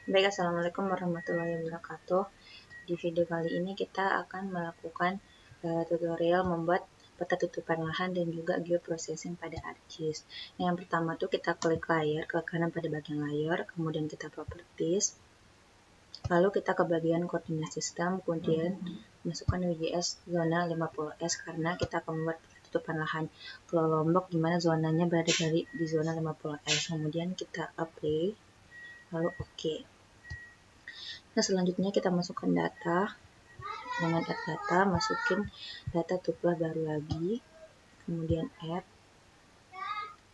Baik, Assalamualaikum warahmatullahi wabarakatuh. Di video kali ini kita akan melakukan tutorial membuat peta tutupan lahan dan juga geoprocessing pada ArcGIS. Nah, yang pertama tuh kita klik layar, ke kanan pada bagian layar, kemudian kita properties, lalu kita ke bagian koordinat sistem, kemudian masukkan WGS zona 50S karena kita akan membuat tutupan lahan Pulau Lombok gimana zonanya berada di zona 50S. Kemudian kita apply, lalu oke. Nah, selanjutnya kita masukkan data dengan add data, masukin data tuplah baru lagi, kemudian add.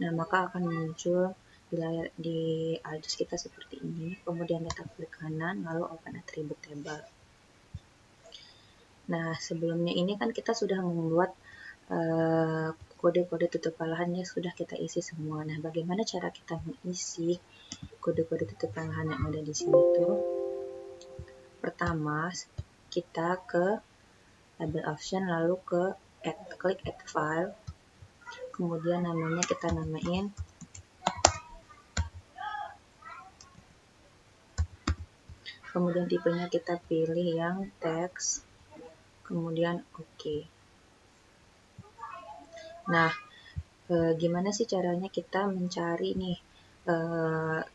Nah, maka akan muncul di layar di ArcGIS kita seperti ini. Kemudian kita klik kanan, lalu open attribute table. Nah, sebelumnya ini kan kita sudah membuat kode-kode tutupan lahannya sudah kita isi semua. Nah, bagaimana cara kita mengisi kode-kode tutupan lahan yang ada di sini tuh? Pertama, kita ke label option, lalu ke klik add file, kemudian namanya kita namain kemudian tipenya kita pilih yang teks, kemudian oke. Nah, gimana sih caranya kita mencari nih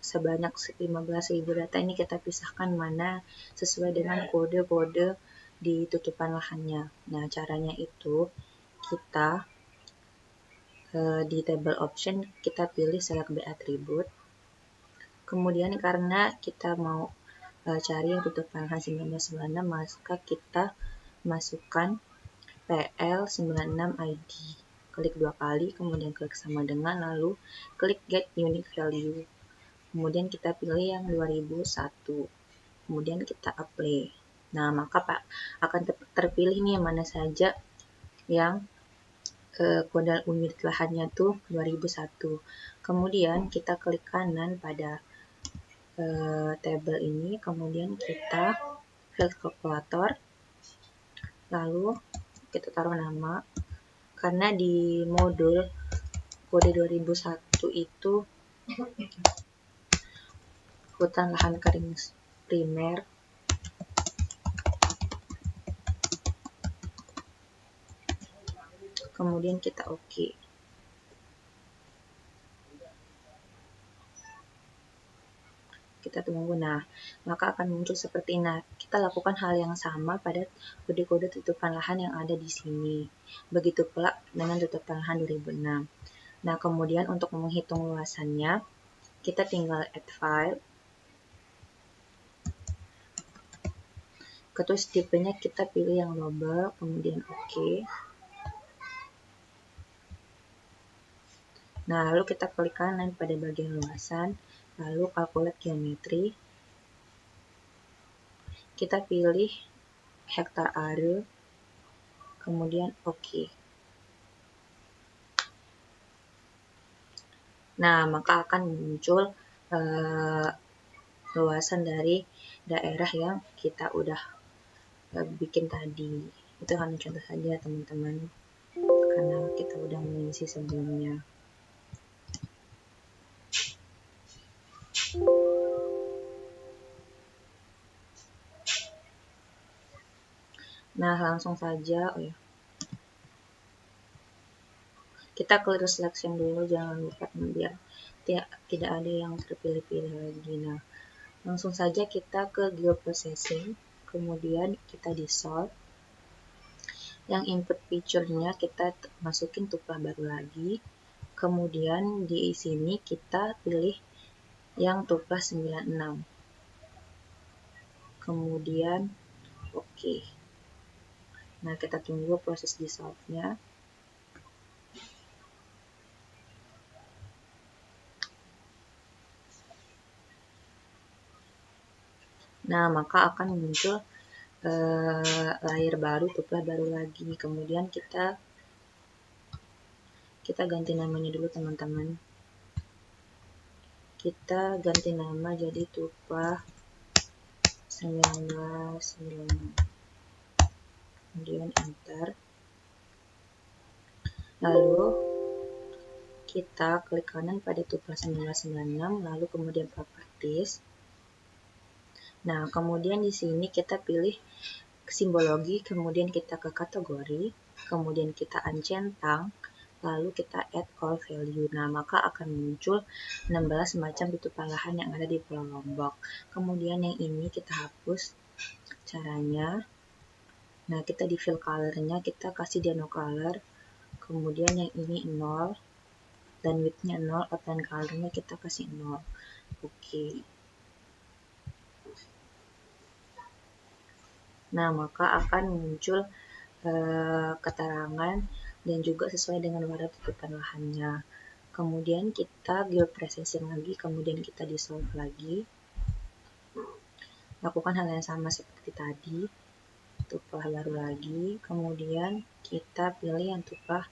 sebanyak 15.000 data ini kita pisahkan mana sesuai dengan kode-kode di tutupan lahannya. Nah, caranya itu kita di table option kita pilih select by attribute. Kemudian karena kita mau cari yang tutupan lahan 1996, maka kita masukkan PL96 ID. Klik 2 kali, kemudian klik sama dengan, lalu klik get unique value. Kemudian kita pilih yang 2001. Kemudian kita apply. Nah, maka akan terpilih nih mana saja yang kode unit lahannya tuh 2001. Kemudian kita klik kanan pada table ini, kemudian kita klik kalkulator, lalu kita taruh nama, karena di modul kode 2001 itu hutan lahan kering primer. Kemudian kita oke. Kita tunggu. Nah, maka akan muncul seperti ini. Nah, kita lakukan hal yang sama pada kode-kode tutupan lahan yang ada di sini. Begitu pula dengan tutupan lahan 2006. Nah, kemudian untuk menghitung luasannya, kita tinggal add file. Terus tipenya kita pilih yang global, kemudian oke. Nah, lalu kita klik kanan pada bagian luasan, lalu calculate geometry. Kita pilih hektar area, kemudian oke. Nah, maka akan muncul luasan dari daerah yang kita udah bikin tadi. Itu hanya contoh saja, teman-teman, karena kita udah mengisi sebelumnya. Nah, langsung saja, kita clear selection dulu, jangan lupa biar tidak ada yang terpilih-pilih lagi. Nah, langsung saja kita ke geoprocessing, kemudian kita di sort. Yang input picture-nya kita masukin tuplah baru lagi, kemudian di sini kita pilih yang tuplah 96, kemudian oke. Nah, kita tunggu proses dissolve-nya. Nah, maka akan muncul layar baru, tuplah baru lagi. Kemudian kita ganti namanya dulu, teman-teman. Kita ganti nama jadi tuplah 1996. Kemudian enter. Lalu kita klik kanan pada tuplah 1996, lalu kemudian properties. Nah, kemudian di sini kita pilih simbologi, kemudian kita ke kategori, kemudian kita uncentang, lalu kita add all value. Nah, maka akan muncul 16 macam tutupan lahan yang ada di Pulau Lombok. Kemudian yang ini kita hapus caranya. Nah, kita di fill color-nya kita kasih dia no color. Kemudian yang ini 0 dan width-nya 0, outline color-nya kita kasih 0. Oke. Nah, maka akan muncul keterangan dan juga sesuai dengan warna tutupan lahannya. Kemudian kita geoprocessing lagi, kemudian kita dissolve lagi. Lakukan hal yang sama seperti tadi. Tumpah baru lagi, kemudian kita pilih yang tumpah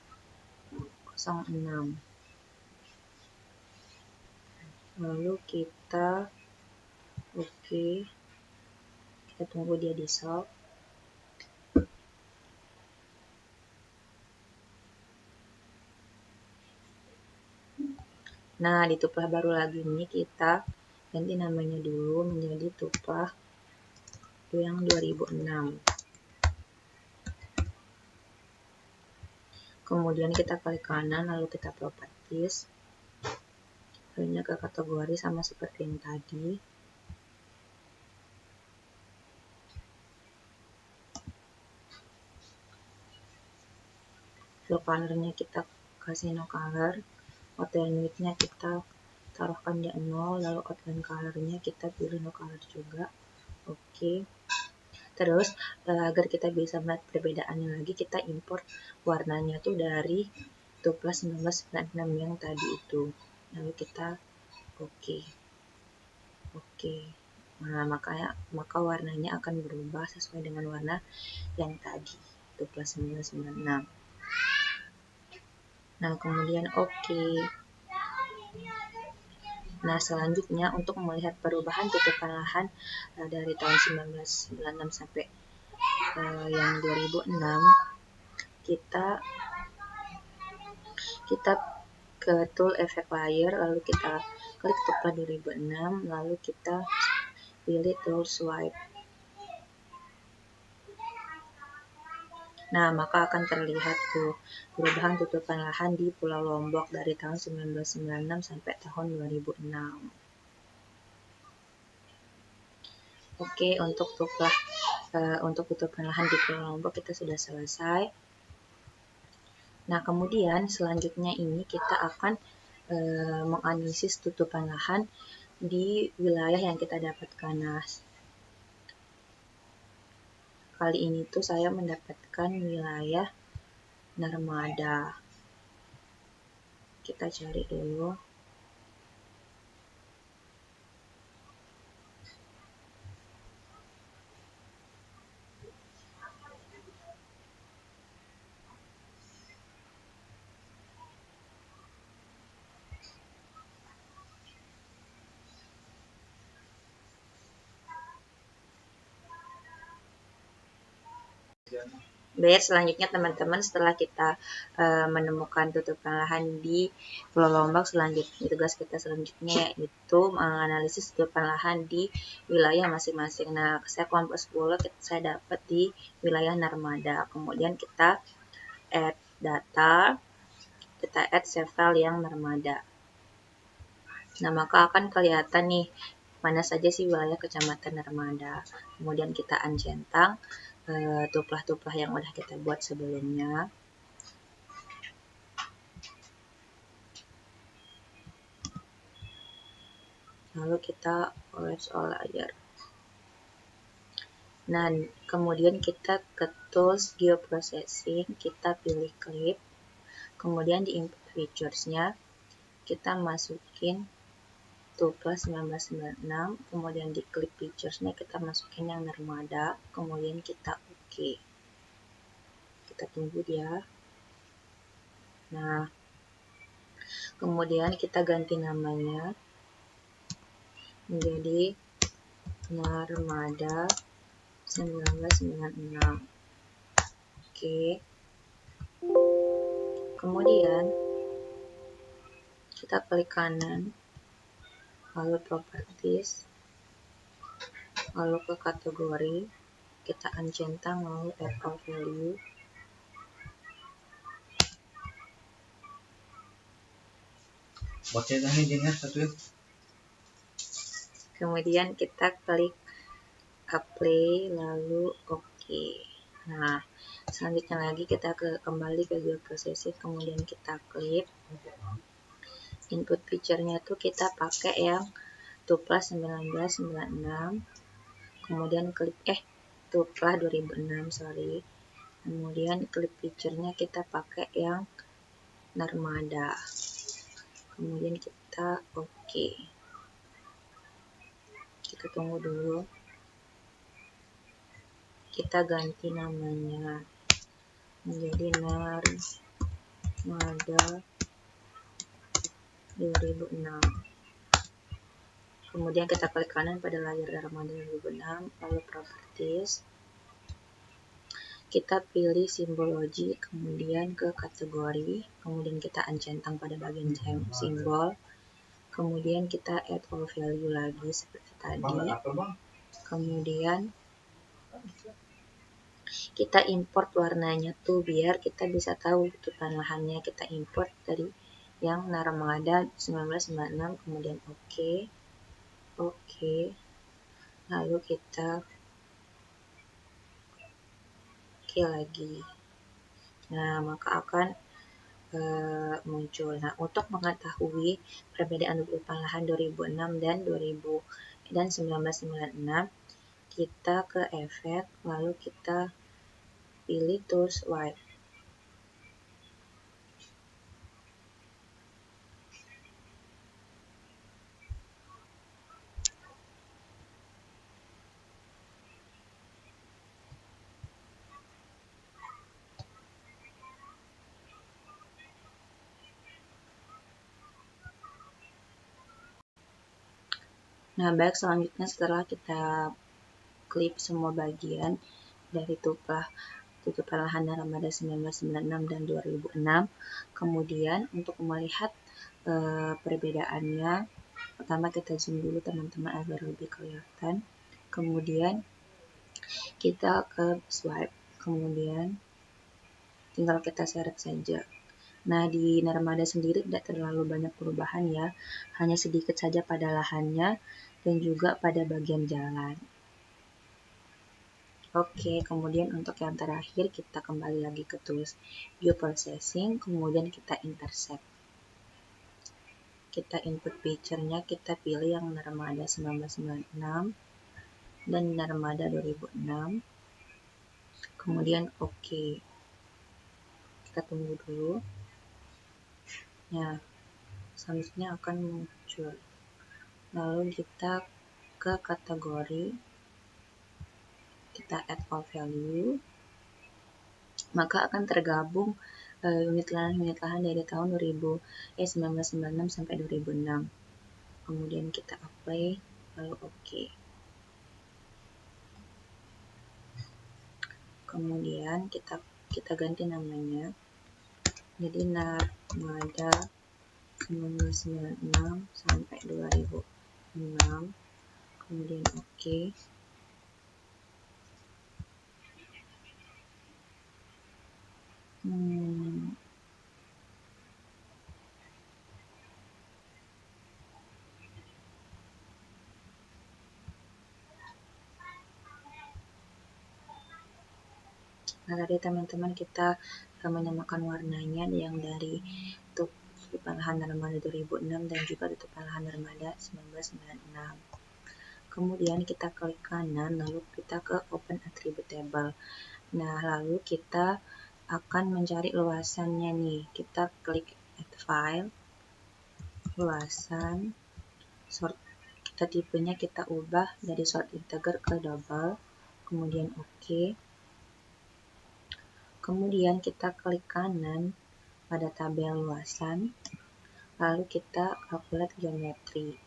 06. Lalu kita kita tunggu dia dissolve. Nah, di tumpah baru lagi ini kita ganti namanya dulu menjadi tumpah yang 2006. Kemudian kita klik kanan, lalu kita properties. Lalu ke kategori sama seperti yang tadi. Fill color-nya kita kasih no color. Outline width-nya kita taruhkan di 0, lalu outline color-nya kita pilih no color juga. Oke. Terus agar kita bisa melihat perbedaannya lagi, kita import warnanya tuh dari Tuplas 1996 yang tadi itu. Lalu kita oke. Nah, maka warnanya akan berubah sesuai dengan warna yang tadi, Tuplas 1996. Nah, kemudian oke. Nah, selanjutnya untuk melihat perubahan tutupan lahan dari tahun 1996 sampai yang 2006, kita ke tool effect layer, lalu kita klik tuplah 2006, lalu kita pilih tool swipe. Nah, maka akan terlihat tuh perubahan tutupan lahan di Pulau Lombok dari tahun 1996 sampai tahun 2006. Oke, untuk tutupan lahan di Pulau Lombok kita sudah selesai. Nah, kemudian selanjutnya ini kita akan menganalisis tutupan lahan di wilayah yang kita dapatkan. Nah, kali ini tuh saya mendapatkan wilayah Narmada. Kita cari dulu. Baik, selanjutnya teman-teman, setelah kita menemukan tutupan lahan di Pulau Lombok, selanjutnya tugas kita selanjutnya yaitu menganalisis tutupan lahan di wilayah masing-masing. Nah, saya kelompok 10 saya dapat di wilayah Narmada. Kemudian kita add data, kita add several yang Narmada. Nah, maka akan kelihatan nih mana saja sih wilayah Kecamatan Narmada. Kemudian kita uncentang tuplah-tuplah yang udah kita buat sebelumnya. Lalu kita collapse all layer. Nah, kemudian kita ke tools geoprocessing, kita pilih clip. Kemudian di input features-nya kita masukin Tuplas 1996, kemudian di clip features-nya kita masukin yang Narmada, kemudian kita oke. Kita tunggu dia. Nah, kemudian kita ganti namanya menjadi Narmada 1996. Oke. Kemudian kita klik kanan, lalu properties. lalu ke kategori, kita uncentang, lalu add all value. Kemudian kita klik apply, lalu oke. Nah, selanjutnya lagi kita kembali ke geoprocessing, kemudian kita klik input feature-nya tuh kita pakai yang 2+1996, kemudian klik 2+2006, sorry. Kemudian klik feature-nya kita pakai yang Narmada. Kemudian kita oke. Kita tunggu dulu. Kita ganti namanya menjadi Narmada 2006. Kemudian kita klik kanan pada layar Narmada 2006, lalu properties. Kita pilih simbologi, kemudian ke kategori, kemudian kita uncentang pada bagian simbol, kemudian kita add all value lagi seperti tadi. Kemudian kita import warnanya tuh biar kita bisa tahu tutupan lahannya. Kita import dari yang Narmada 1996, kemudian oke. Lalu kita oke lagi. Nah, maka akan muncul. Nah, untuk mengetahui perbedaan tutupan lahan 2006 dan 1996, kita ke efek, lalu kita pilih tools wipe. Nah, baik, selanjutnya setelah kita klip semua bagian dari tutupan lahan Narmada 1996 dan 2006, kemudian untuk melihat perbedaannya, pertama kita zoom dulu teman-teman agar lebih kelihatan. Kemudian kita ke swipe, kemudian tinggal kita seret saja. Nah, di Narmada sendiri tidak terlalu banyak perubahan ya, hanya sedikit saja pada lahannya dan juga pada bagian jalan. Oke, kemudian untuk yang terakhir kita kembali lagi ke tools geoprocessing, kemudian kita intercept. Kita input feature-nya, kita pilih yang Narmada 1996 dan Narmada 2006. Kemudian oke. Kita tunggu dulu. Nah, selanjutnya akan muncul. Lalu kita ke kategori, kita add all value, maka akan tergabung unit lahan dari tahun 1996 sampai 2006. Kemudian kita apply, lalu oke. Kemudian kita ganti namanya jadi Narmada 1996 sampai 2006. Kemudian oke. Nah, tadi teman-teman kita menyamakan warnanya yang dari tutupan lahan Narmada 2006 dan juga tutupan lahan Narmada 1996. Kemudian kita klik kanan, lalu kita ke open attribute table. Nah, lalu kita akan mencari luasannya nih. Kita klik add file, luasan, sort, kita tipenya kita ubah dari sort integer ke double, kemudian oke. Kemudian kita klik kanan pada tabel luasan, lalu kita calculate geometry.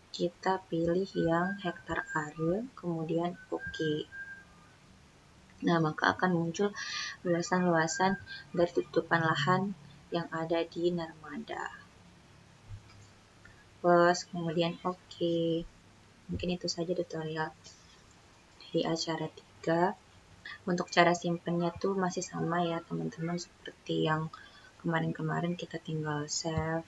Kita pilih yang hektar area, kemudian oke. Nah, maka akan muncul luasan-luasan dari tutupan lahan yang ada di Narmada. Kemudian oke. Mungkin itu saja tutorial di acara 3. Untuk cara simpennya tuh masih sama ya teman-teman, seperti yang kemarin-kemarin, kita tinggal save.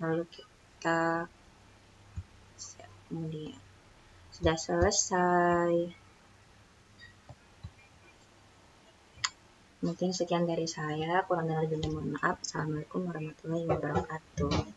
Lalu kita save, kemudian sudah selesai. Mungkin sekian dari saya, kurang dan lebihnya mohon maaf. Assalamualaikum warahmatullahi wabarakatuh.